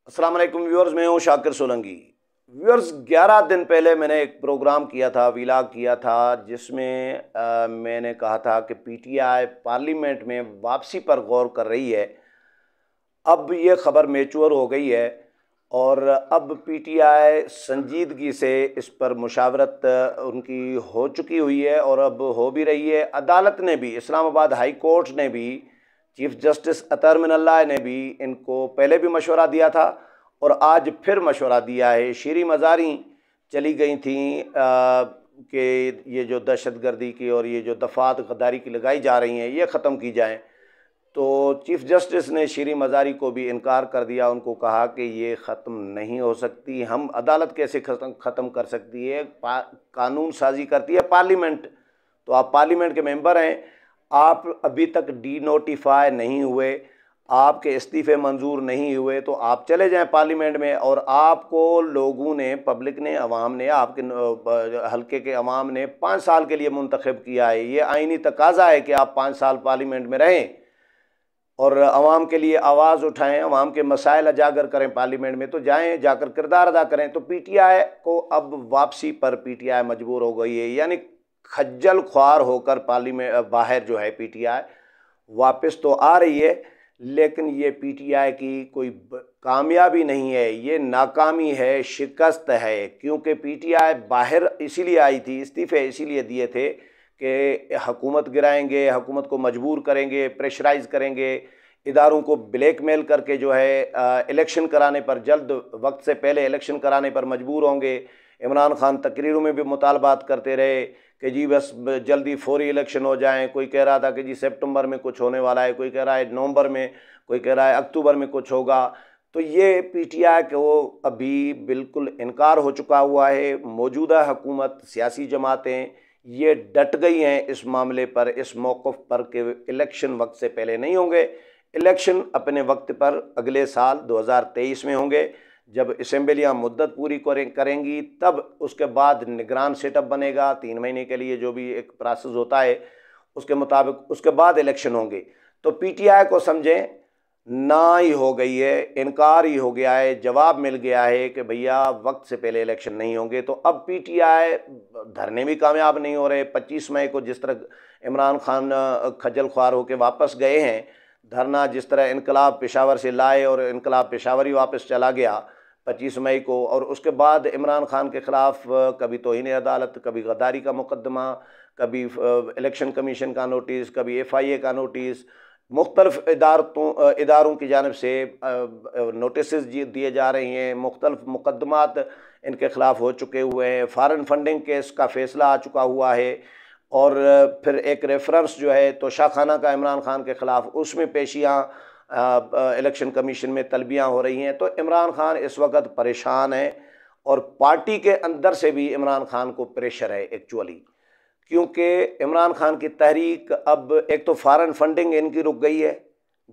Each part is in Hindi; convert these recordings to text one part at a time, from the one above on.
अस्सलाम वालेकुम व्यूअर्स, मैं हूं शाकिर सोलंकी। व्यूअर्स, 11 दिन पहले मैंने एक प्रोग्राम किया था, व्लॉग किया था, जिसमें मैंने कहा था कि पीटीआई पार्लियामेंट में वापसी पर गौर कर रही है। अब ये खबर मैच्योर हो गई है और अब पीटीआई संजीदगी से इस पर मुशावरत उनकी हो चुकी हुई है और अब हो भी रही है। अदालत ने भी, इस्लामाबाद हाई कोर्ट ने भी, चीफ जस्टिस अतर मिनल्लाह ने भी इनको पहले भी मशवरा दिया था और आज फिर मशवरा दिया है। शीरी मज़ारी चली गई थी कि ये जो दहशतगर्दी की और ये जो दफ़ात गद्दारी की लगाई जा रही हैं ये ख़त्म की जाएं। तो चीफ जस्टिस ने शीरी मज़ारी को भी इनकार कर दिया। उनको कहा कि ये ख़त्म नहीं हो सकती, हम अदालत कैसे ख़त्म कर सकती है, कानून साजी करती है पार्लियामेंट। तो आप पार्लियामेंट के मेंबर हैं, आप अभी तक डी नोटिफाई नहीं हुए, आपके इस्तीफ़े मंजूर नहीं हुए, तो आप चले जाएं पार्लियामेंट में। और आपको लोगों ने, पब्लिक ने, अवाम ने, आपके हल्के के अवाम ने 5 साल के लिए मुंतखब किया है। ये आइनी तकाजा है कि आप 5 साल पार्लियामेंट में रहें और अवाम के लिए आवाज़ उठाएं, अवाम के मसाइल उजागर करें पार्लियामेंट में। तो जाएं, जाकर किरदार अदा करें। तो पीटीआई को अब वापसी पर पीटीआई मजबूर हो गई है, यानी खज्जल ख्वार होकर पार्लियामेंट बाहर जो है पीटीआई वापस तो आ रही है, लेकिन ये पीटीआई की कोई कामयाबी नहीं है, ये नाकामी है, शिकस्त है। क्योंकि पीटीआई बाहर इसीलिए आई थी, इस्तीफ़े इसीलिए दिए थे कि हुकूमत गिराएंगे, हुकूमत को मजबूर करेंगे, प्रेशराइज़ करेंगे, इदारों को ब्लैकमेल करके जो है इलेक्शन कराने पर, जल्द वक्त से पहले इलेक्शन कराने पर मजबूर होंगे। इमरान खान तकरीरों में भी मुतालबात करते रहे कि जी बस जल्दी फौरी इलेक्शन हो जाएं। कोई कह रहा था कि जी सितंबर में कुछ होने वाला है, कोई कह रहा है नवंबर में, कोई कह रहा है अक्टूबर में कुछ होगा। तो ये पीटीआई को अभी बिल्कुल इनकार हो चुका हुआ है। मौजूदा हुकूमत, सियासी जमातें ये डट गई हैं इस मामले पर, इस मौक़िफ़ पर कि इलेक्शन वक्त से पहले नहीं होंगे। इलेक्शन अपने वक्त पर अगले साल 2023 में होंगे, जब असम्बलियाँ मुद्दत पूरी करेंगी, तब उसके बाद निगरान सेटअप बनेगा 3 महीने के लिए, जो भी एक प्रोसेस होता है उसके मुताबिक, उसके बाद इलेक्शन होंगे। तो पीटीआई को समझें ना ही हो गई है, इनकार ही हो गया है, जवाब मिल गया है कि भैया वक्त से पहले इलेक्शन नहीं होंगे। तो अब पीटीआई धरने भी कामयाब नहीं हो रहे। 25 मई को जिस तरह इमरान खान खज्जल ख्वार होकर वापस गए हैं, धरना जिस तरह इनकलाब पेशावर से लाए और इनकलाब पेशावर ही वापस चला गया 25 मई को, और उसके बाद इमरान खान के ख़िलाफ़ कभी तौहीन अदालत, कभी गद्दारी का मुकदमा, कभी इलेक्शन कमीशन का नोटिस, कभी FIA का नोटिस, मुख्तलिफ़ इदारों की जानिब से नोटिस दिए जा रही हैं, मुख्तलिफ़ मुकदमात इनके ख़िलाफ़ हो चुके हुए हैं, फ़ॉरेन फंडिंग केस का फ़ैसला आ चुका हुआ है, और फिर एक रेफरेंस जो है तोशाखाना का इमरान खान के ख़िलाफ़, उसमें पेशियाँ इलेक्शन कमीशन में तलबियाँ हो रही हैं। तो इमरान खान इस वक्त परेशान है और पार्टी के अंदर से भी इमरान खान को प्रेशर है एक्चुअली, क्योंकि इमरान खान की तहरीक अब, एक तो फ़ॉरेन फंडिंग इनकी रुक गई है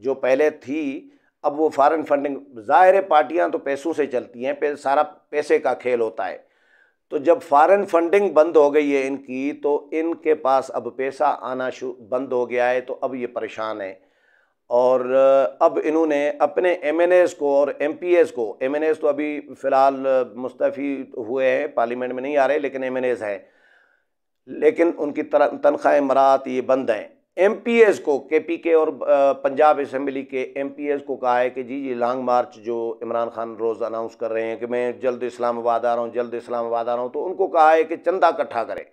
जो पहले थी, अब वो फ़ॉरेन फंडिंग, ज़ाहिर है पार्टियाँ तो पैसों से चलती हैं, सारा पैसे का खेल होता है। तो जब फ़ॉरेन फंडिंग बंद हो गई है इनकी, तो इनके पास अब पैसा आना बंद हो गया है, तो अब ये परेशान है। और अब इन्होंने अपने MNAs को और MPAs को, MNAs तो अभी फ़िलहाल मुस्तफ़ी हुए हैं, पार्लियामेंट में नहीं आ रहे, लेकिन MNAs हैं, लेकिन उनकी तनख्वाह मरात ये बंद हैं। MPAs को, KPK और पंजाब असम्बली के MPAs को कहा है कि जी ये लॉन्ग मार्च जो इमरान खान रोज़ अनाउंस कर रहे हैं कि मैं जल्द इस्लामाबाद आ रहा हूँ, जल्द इस्लामाबाद आ रहा हूँ, तो उनको कहा है कि चंदा इकट्ठा करें,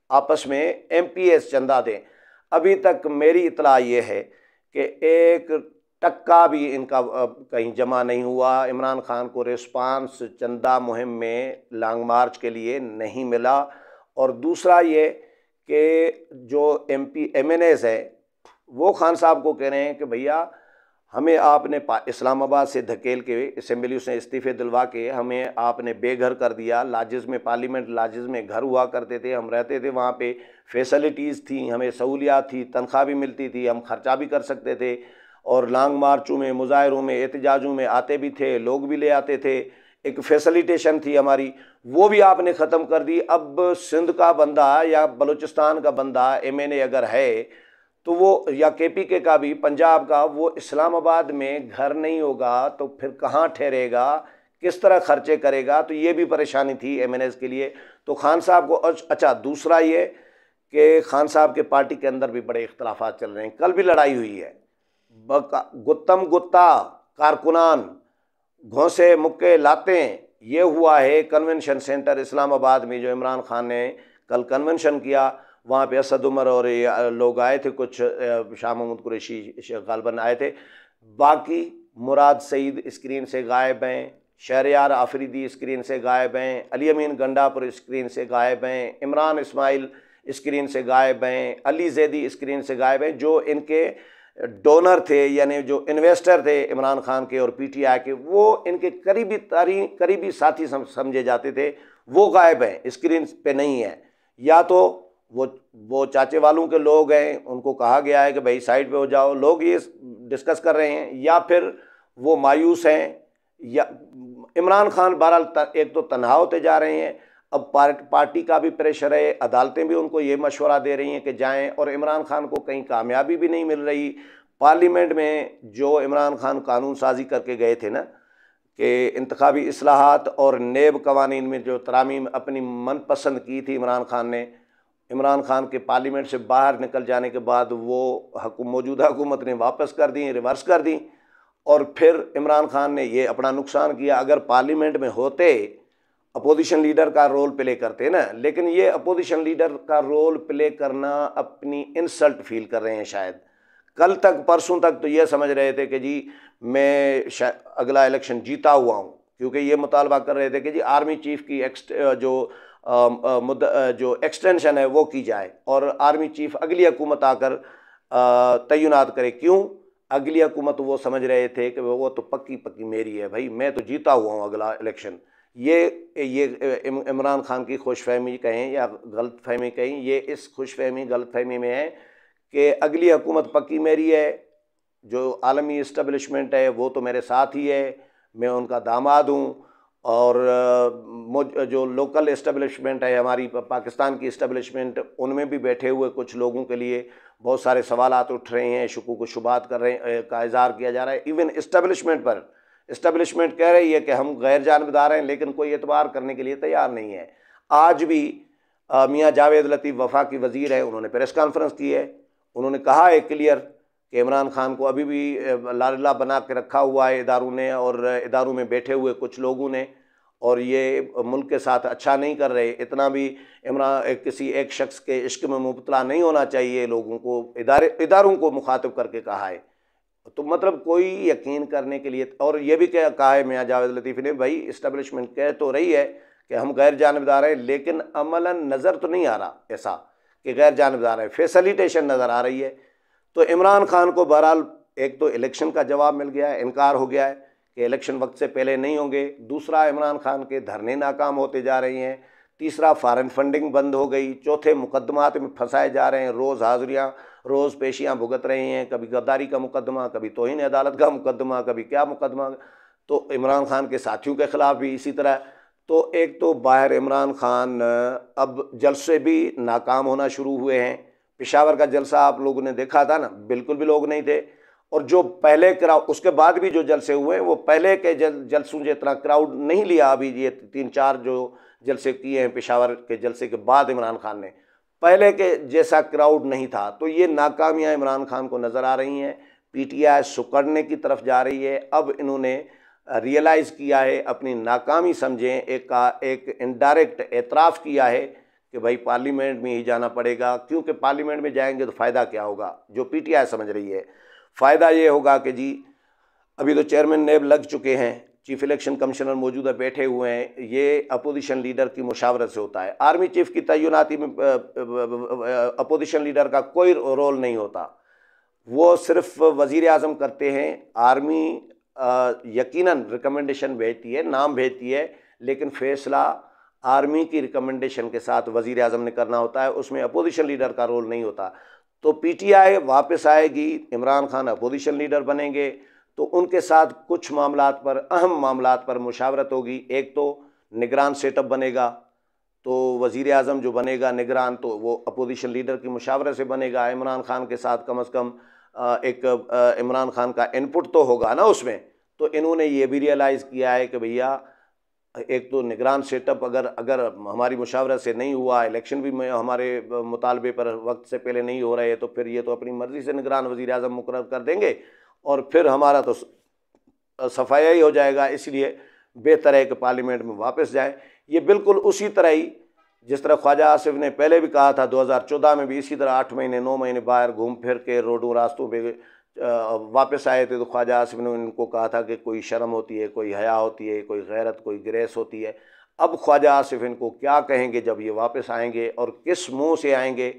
आपस में MPAs चंदा दें। अभी तक मेरी इतला ये है कि एक टक्का भी इनका कहीं जमा नहीं हुआ। इमरान खान को रिस्पांस चंदा मुहिम में लॉन्ग मार्च के लिए नहीं मिला। और दूसरा ये कि जो MNAs है वो खान साहब को कह रहे हैं कि भैया हमें आपने इस्लामाबाद से धकेल के, असम्बली से इस्तीफ़े दिलवा के हमें आपने बेघर कर दिया। लाजिज़ में, पार्लियामेंट लाजिज़ में घर हुआ करते थे, हम रहते थे वहाँ पे, फैसिलिटीज़ थी, हमें सहूलियात थी, तनख्वाह भी मिलती थी, हम खर्चा भी कर सकते थे, और लॉन्ग मार्चों में, मुजाहरों में, एहतजाजों में आते भी थे, लोग भी ले आते थे, एक फैसिलिटेशन थी हमारी, वो भी आपने ख़त्म कर दी। अब सिंध का बंदा या बलूचिस्तान का बंदा MNA अगर है तो वो या केपीके का भी, पंजाब का, वो इस्लामाबाद में घर नहीं होगा तो फिर कहाँ ठहरेगा, किस तरह खर्चे करेगा। तो ये भी परेशानी थी एमएनएस के लिए। तो खान साहब को, अच्छा दूसरा ये कि खान साहब के पार्टी के अंदर भी बड़े इख्तलाफात चल रहे हैं। कल भी लड़ाई हुई है। गुत्तम गुत्ता कारकुनान घोंसे मुक्के लाते, ये हुआ है कन्वेंशन सेंटर इस्लामाबाद में, जो इमरान खान ने कल कन्वेंशन किया। वहाँ पे असद उमर और लोग आए थे, कुछ शाह महमूद कुरैशी गालबन आए थे। बाकी मुराद सईद स्क्रीन से गायब हैं, शहरयार आफरीदी स्क्रीन से गायब हैं, अली अमीन गंडापुर स्क्रीन से गायब हैं, इमरान इस्माइल स्क्रीन से गायब हैं, अली जैदी स्क्रीन से गायब हैं। जो इनके डोनर थे, यानी जो इन्वेस्टर थे इमरान खान के और पीटीआई के, वो इनके करीबी साथी समझे जाते थे, वो गायब हैं, स्क्रीन पे नहीं है। या तो वो चाचे वालों के लोग हैं, उनको कहा गया है कि भाई साइड पे हो जाओ, लोग ये डिस्कस कर रहे हैं, या फिर वो मायूस हैं, या इमरान खान बहरहाल एक तो तन्हा होते जा रहे हैं। अब पार्टी का भी प्रेशर है, अदालतें भी उनको ये मशवरा दे रही हैं कि जाएं, और इमरान खान को कहीं कामयाबी भी नहीं मिल रही। पार्लियामेंट में जो इमरान खान कानून साजी करके गए थे ना, कि इंतखाबी इस्लाहात और नेब कवानीन में जो तरामीम अपनी मनपसंद की थी इमरान खान ने, इमरान खान के पार्लियामेंट से बाहर निकल जाने के बाद वो मौजूदा हुकूमत ने वापस कर दी, रिवर्स कर दी, और फिर इमरान खान ने ये अपना नुकसान किया। अगर पार्लियामेंट में होते, अपोजिशन लीडर का रोल प्ले करते ना, लेकिन ये अपोजिशन लीडर का रोल प्ले करना अपनी इंसल्ट फील कर रहे हैं शायद। कल तक, परसों तक तो ये समझ रहे थे कि जी मैं अगला इलेक्शन जीता हुआ हूँ, क्योंकि ये मुतालबा कर रहे थे कि जी आर्मी चीफ की जो एक्सटेंशन है वो की जाए, और आर्मी चीफ अगली हुकूमत आकर तैनात करे। क्यों? अगली हुकूमत वो समझ रहे थे कि वो तो पक्की मेरी है भाई, मैं तो जीता हुआ हूँ अगला इलेक्शन। ये इमरान खान की खुशफहमी कहें या गलत फहमी कहें, ये इस खुशफहमी गलत फहमी में है कि अगली हुकूमत पक्की मेरी है, जो आलमी इस्टेब्लिशमेंट है वो तो मेरे साथ ही है, मैं उनका दामाद हूँ, और जो लोकल इस्टेब्लिशमेंट है हमारी पाकिस्तान की इस्टेब्लिशमेंट, उनमें भी बैठे हुए कुछ लोगों के लिए बहुत सारे सवालात उठ रहे हैं, शुकूक व शुबात कर रहे हैं, का इज़हार किया जा रहा है। इवन इस्टेब्लिशमेंट कह रही है कि हम गैर जानबदार हैं, लेकिन कोई एतबार करने के लिए तैयार नहीं है। आज भी मियाँ जावेद लतीफ़ वफाकी वज़ीर हैं, उन्होंने प्रेस कॉन्फ्रेंस की है, उन्होंने कहा है क्लियर कि इमरान खान को अभी भी लाला बना के रखा हुआ है इदारों ने, और इदारों में बैठे हुए कुछ लोगों ने, और ये मुल्क के साथ अच्छा नहीं कर रहे। इतना भी किसी एक शख्स के इश्क में मुबतला नहीं होना चाहिए, लोगों को इदारों को मुखातिब करके कहा है। तो मतलब कोई यकीन करने के लिए, और ये भी क्या कहा है मियाँ जावेद लतीफ़ ने, भाई इस्टेब्लिशमेंट कह तो रही है कि हम गैर जानबदार हैं, लेकिन अमलन नज़र तो नहीं आ रहा ऐसा कि गैर जानबदार है, फैसिलिटेशन नज़र आ रही है। तो इमरान खान को बहरहाल एक तो इलेक्शन का जवाब मिल गया है, इनकार हो गया है कि इलेक्शन वक्त से पहले नहीं होंगे। दूसरा, इमरान खान के धरने नाकाम होते जा रहे हैं। तीसरा, फॉरेन फंडिंग बंद हो गई। चौथे, मुकदमात में फंसाए जा रहे हैं, रोज़ हाजिरियाँ, रोज़ पेशियाँ भुगत रहे हैं, कभी गद्दारी का मुकदमा, कभी तौहीन अदालत का मुकदमा, कभी क्या मुकदमा। तो इमरान खान के साथियों के ख़िलाफ़ भी इसी तरह। तो एक तो बाहर इमरान खान अब जलसे भी नाकाम होना शुरू हुए हैं। पेशावर का जलसा आप लोगों ने देखा था ना, बिल्कुल भी लोग नहीं थे, और जो पहले क्राउड, उसके बाद भी जो जलसे हुए वो पहले के जलसों जितना क्राउड नहीं लिया। अभी ये 3-4 जो जलसे किए हैं पेशावर के जलसे के बाद इमरान खान ने, पहले के जैसा क्राउड नहीं था। तो ये नाकामियाँ इमरान खान को नज़र आ रही हैं। पीटीआई सुकड़ने की तरफ जा रही है। अब इन्होंने रियलाइज़ किया है, अपनी नाकामी समझें, एक इनडायरेक्ट एतराफ़ किया है कि भाई पार्लियामेंट में ही जाना पड़ेगा, क्योंकि पार्लियामेंट में जाएंगे तो फ़ायदा क्या होगा, जो पीटीआई समझ रही है। फ़ायदा ये होगा कि जी अभी तो चेयरमैन नेब लग चुके हैं, चीफ इलेक्शन कमिश्नर मौजूदा बैठे हुए हैं, ये अपोजिशन लीडर की मुशावरत से होता है। आर्मी चीफ की तैनाती में अपोजिशन लीडर का कोई रोल नहीं होता, वो सिर्फ वज़ीर आज़म करते हैं। आर्मी यकीनन रिकमेंडेशन भेजती है, नाम भेजती है, लेकिन फ़ैसला आर्मी की रिकमेंडेशन के साथ वज़ीर आज़म ने करना होता है, उसमें अपोजिशन लीडर का रोल नहीं होता। तो पीटीआई वापस आएगी, इमरान खान अपोजिशन लीडर बनेंगे, तो उनके साथ कुछ मामलात पर, अहम मामलात पर मुशावरत होगी। एक तो निगरान सेटअप बनेगा, तो वज़ीर आज़म जो बनेगा निगरान, तो वो अपोजिशन लीडर की मुशावरत से बनेगा। इमरान खान के साथ कम अज़ कम इमरान खान का इनपुट तो होगा ना उसमें। तो इन्होंने ये भी रियलाइज़ किया है कि भैया एक तो निगरान सेटअप अगर अगर हमारी मुशावरत से नहीं हुआ, इलेक्शन भी में हमारे मुतालबे पर वक्त से पहले नहीं हो रहे, तो फिर ये तो अपनी मर्ज़ी से निगरान वज़ीर आज़म मुकर्रर कर देंगे और फिर हमारा तो सफाया ही हो जाएगा। इसलिए बेहतर है कि पार्लियामेंट में वापस जाए। ये बिल्कुल उसी तरह ही जिस तरह ख्वाजा आसिफ ने पहले भी कहा था, 2014 में भी इसी तरह 8 महीने 9 महीने बाहर घूम फिर के रोडों रास्तों पे वापस आए थे, तो ख्वाजा आसिफ ने उनको कहा था कि कोई शर्म होती है, कोई हया होती है, कोई गैरत, कोई ग्रेस होती है। अब ख्वाजा आसिफ इनको क्या कहेंगे जब ये वापस आएंगे और किस मुंह से आएंगे।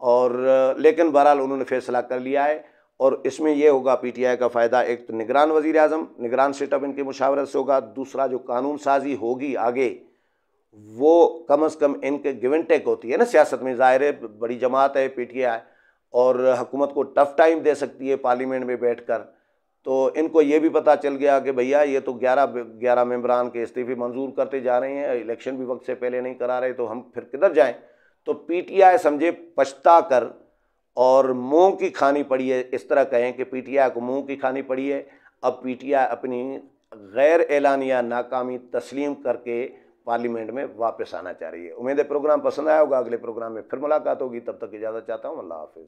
और लेकिन बहरहाल उन्होंने फैसला कर लिया है और इसमें यह होगा पीटीआई का फ़ायदा, एक तो निगरान वज़ीर आज़म, निगरान सेटअप इनकी मुशावरत से होगा। दूसरा जो कानून साजी होगी आगे, वो कम अज़ कम इनके गिव एंड टेक होती है ना सियासत में। ज़ाहिर है बड़ी जमात है पीटीआई और हुकूमत को टफ़ टाइम दे सकती है पार्लियामेंट में बैठकर। तो इनको ये भी पता चल गया कि भैया ये तो 11 मेंबरान के इस्तीफ़े मंजूर करते जा रहे हैं, इलेक्शन भी वक्त से पहले नहीं करा रहे, तो हम फिर किधर जाएं। तो पीटीआई समझे पछता कर और मुंह की खानी पड़ी है, इस तरह कहें कि पीटीआई को मुंह की खानी पड़ी है। अब पीटीआई अपनी गैर एलानिया नाकामी तस्लीम करके पार्लियामेंट में वापस आना चाह रही है। उम्मीद है प्रोग्राम पसंद आया होगा। अगले प्रोग्राम में फिर मुलाकात होगी, तब तक इजाज़त चाहता हूँ। अल्लाह हाफिज़।